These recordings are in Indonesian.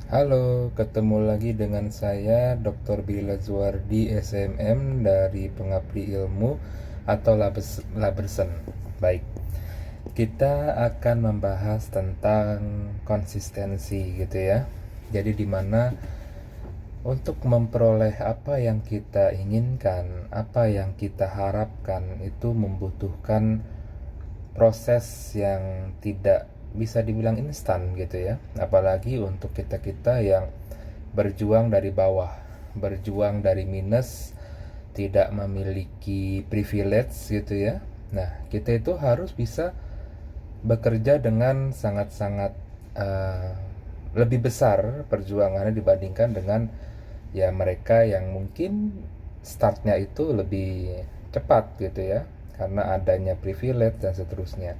Halo, ketemu lagi dengan saya Dr. Billy Lazuardi SMM dari Pengabdi Ilmu atau Labersen. Baik, kita akan membahas tentang konsistensi gitu ya. Jadi dimana untuk memperoleh apa yang kita inginkan, apa yang kita harapkan itu membutuhkan proses yang tidak bisa dibilang instan gitu ya, apalagi untuk kita-kita yang berjuang dari bawah, berjuang dari minus, tidak memiliki privilege gitu ya. Nah, kita itu harus bisa bekerja dengan sangat-sangat uh, lebih besar perjuangannya dibandingkan dengan ya mereka yang mungkin startnya itu lebih cepat gitu ya, karena adanya privilege dan seterusnya.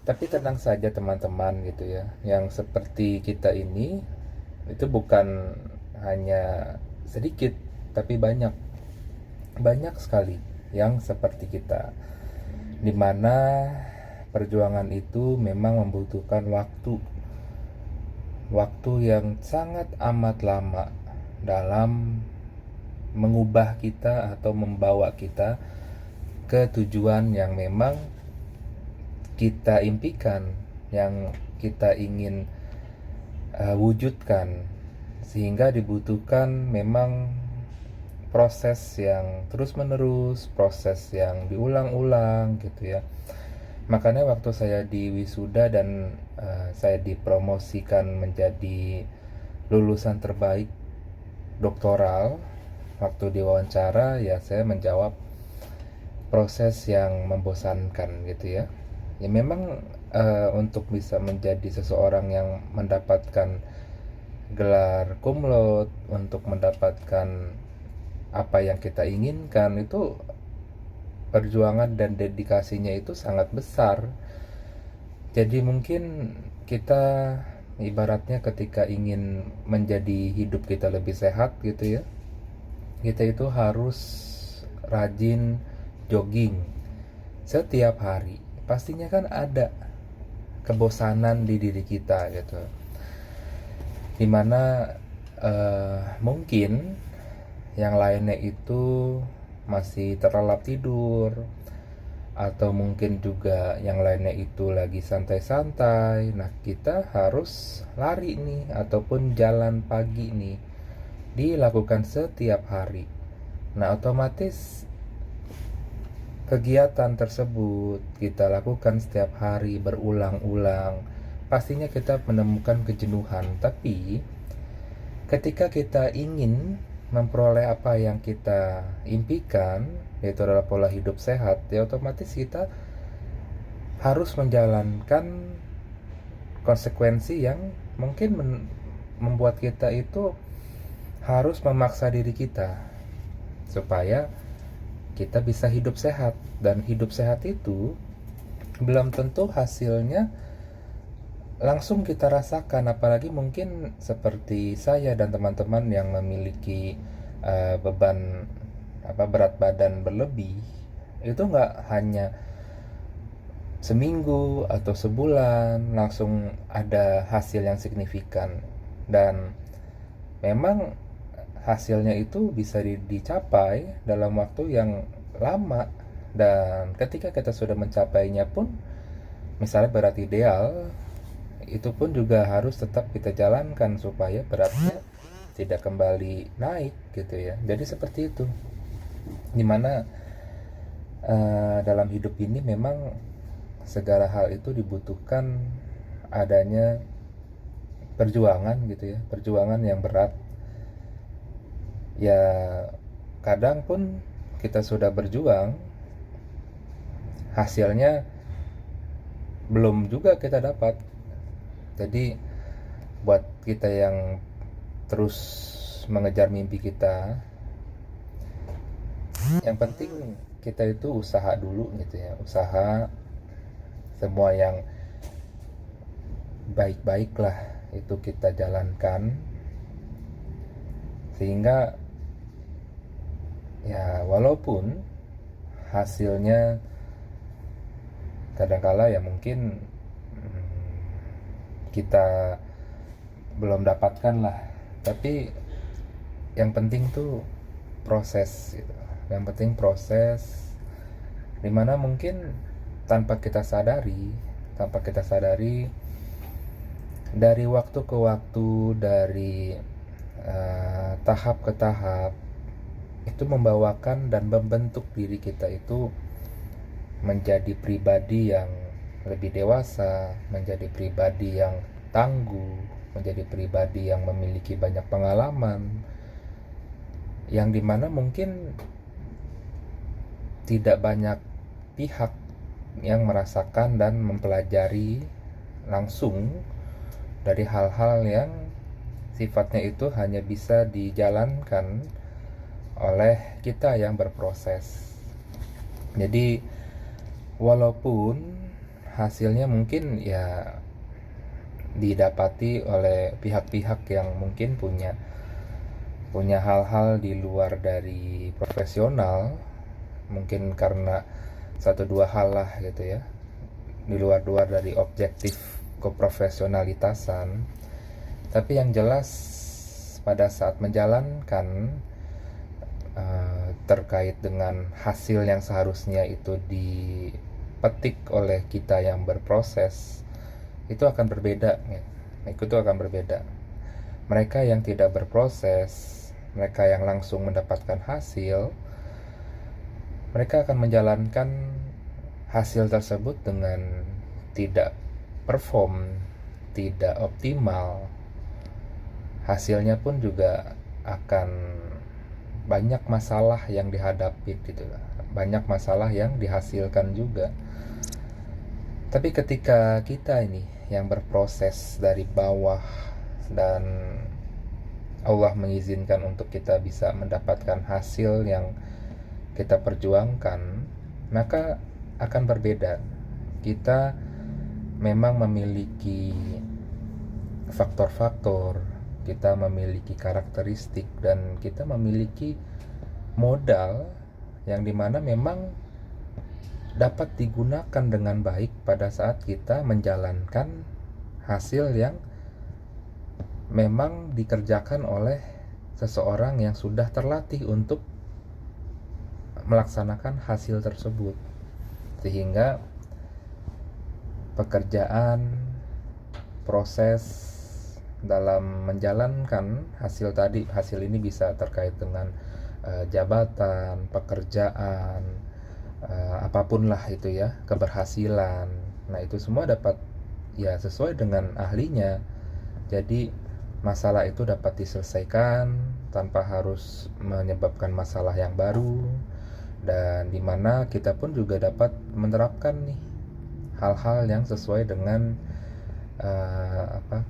Tapi tenang saja teman-teman gitu ya, yang seperti kita ini itu bukan hanya sedikit, tapi banyak, banyak sekali yang seperti kita, dimana perjuangan itu memang membutuhkan waktu, waktu yang sangat amat lama dalam mengubah kita atau membawa kita ke tujuan yang memang kita impikan, yang kita ingin wujudkan. Sehingga dibutuhkan memang proses yang terus menerus, proses yang diulang-ulang gitu ya. Makanya waktu saya di wisuda dan saya dipromosikan menjadi lulusan terbaik doktoral, waktu diwawancara ya saya menjawab proses yang membosankan gitu ya. Ya memang untuk bisa menjadi seseorang yang mendapatkan gelar cum laude, untuk mendapatkan apa yang kita inginkan itu perjuangan dan dedikasinya itu sangat besar. Jadi mungkin kita ibaratnya ketika ingin menjadi hidup kita lebih sehat gitu ya, kita itu harus rajin jogging setiap hari. Pastinya kan ada kebosanan di diri kita gitu, dimana mungkin yang lainnya itu masih terlelap tidur, atau mungkin juga yang lainnya itu lagi santai-santai. Nah, kita harus lari nih ataupun jalan pagi nih dilakukan setiap hari. Nah, otomatis kegiatan tersebut kita lakukan setiap hari berulang-ulang, pastinya kita menemukan kejenuhan. Tapi ketika kita ingin memperoleh apa yang kita impikan, yaitu adalah pola hidup sehat, ya otomatis kita harus menjalankan konsekuensi yang mungkin membuat kita itu harus memaksa diri kita supaya kita bisa hidup sehat. Dan hidup sehat itu belum tentu hasilnya langsung kita rasakan, apalagi mungkin seperti saya dan teman-teman yang memiliki beban berat badan berlebih, itu nggak hanya seminggu atau sebulan langsung ada hasil yang signifikan. Dan memang hasilnya itu bisa dicapai dalam waktu yang lama. Dan ketika kita sudah mencapainya pun, misalnya berat ideal, itu pun juga harus tetap kita jalankan supaya beratnya tidak kembali naik gitu ya. Jadi seperti itu, dimana dalam hidup ini memang segala hal itu dibutuhkan adanya perjuangan gitu ya, perjuangan yang berat. Ya kadang pun kita sudah berjuang, hasilnya belum juga kita dapat. Jadi buat kita yang terus mengejar mimpi kita, yang penting kita itu usaha dulu gitu ya, usaha semua yang baik-baik lah itu kita jalankan, sehingga ya walaupun hasilnya kadangkala ya mungkin kita belum dapatkan lah. Tapi yang penting tuh proses gitu. Yang penting proses, dimana mungkin tanpa kita sadari dari waktu ke waktu, dari tahap ke tahap, itu membawakan dan membentuk diri kita itu menjadi pribadi yang lebih dewasa, menjadi pribadi yang tangguh, menjadi pribadi yang memiliki banyak pengalaman, yang dimana mungkin tidak banyak pihak yang merasakan dan mempelajari langsung dari hal-hal yang sifatnya itu hanya bisa dijalankan oleh kita yang berproses. Jadi walaupun hasilnya mungkin ya didapati oleh pihak-pihak yang mungkin punya hal-hal di luar dari profesional, mungkin karena satu dua hal lah gitu ya, di luar dari objektif keprofesionalitasan. Tapi yang jelas pada saat menjalankan terkait dengan hasil yang seharusnya itu dipetik oleh kita yang berproses, itu akan berbeda ya. Itu akan berbeda. Mereka yang tidak berproses, mereka yang langsung mendapatkan hasil, mereka akan menjalankan hasil tersebut dengan tidak perform, tidak optimal. Hasilnya pun juga akan banyak masalah yang dihadapi gitu, banyak masalah yang dihasilkan juga. Tapi ketika kita ini yang berproses dari bawah dan Allah mengizinkan untuk kita bisa mendapatkan hasil yang kita perjuangkan, maka akan berbeda. Kita memang memiliki faktor-faktor, kita memiliki karakteristik, dan kita memiliki modal yang dimana memang dapat digunakan dengan baik pada saat kita menjalankan hasil yang memang dikerjakan oleh seseorang yang sudah terlatih untuk melaksanakan hasil tersebut, sehingga pekerjaan, proses dalam menjalankan hasil ini bisa terkait dengan jabatan, pekerjaan, apapun lah itu ya, keberhasilan. Nah itu semua dapat ya sesuai dengan ahlinya. Jadi masalah itu dapat diselesaikan tanpa harus menyebabkan masalah yang baru, dan dimana kita pun juga dapat menerapkan nih hal-hal yang sesuai dengan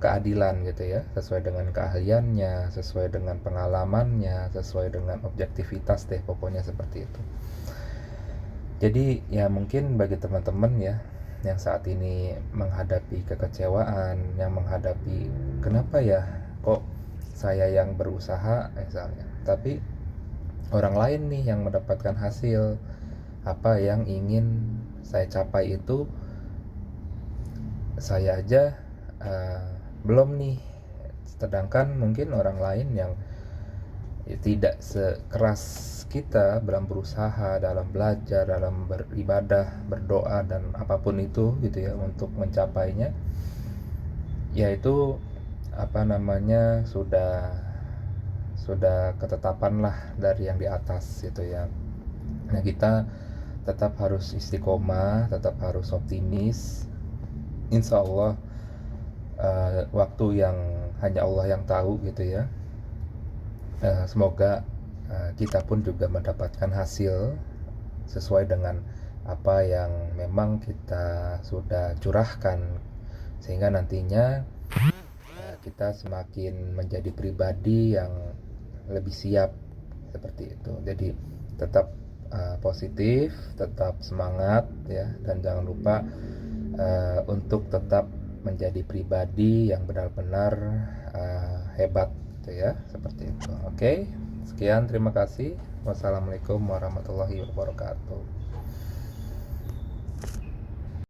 keadilan gitu ya, sesuai dengan keahliannya, sesuai dengan pengalamannya, sesuai dengan objektivitas deh, pokoknya seperti itu. Jadi ya mungkin bagi teman-teman ya yang saat ini menghadapi kekecewaan, yang menghadapi kenapa ya kok saya yang berusaha misalnya, tapi orang lain nih yang mendapatkan hasil, apa yang ingin saya capai itu saya aja belum nih. Sedangkan mungkin orang lain yang tidak sekeras kita dalam berusaha, dalam belajar, dalam beribadah, berdoa, dan apapun itu gitu ya untuk mencapainya, yaitu sudah ketetapan lah dari yang di atas gitu ya. Nah kita tetap harus istiqomah, tetap harus optimis. Insya Allah waktu yang hanya Allah yang tahu gitu ya. Semoga kita pun juga mendapatkan hasil sesuai dengan apa yang memang kita sudah curahkan, sehingga nantinya kita semakin menjadi pribadi yang lebih siap seperti itu. Jadi tetap positif, tetap semangat ya, dan jangan lupa untuk tetap menjadi pribadi yang benar-benar hebat gitu ya, seperti itu. Oke, sekian, terima kasih. Wassalamualaikum warahmatullahi wabarakatuh.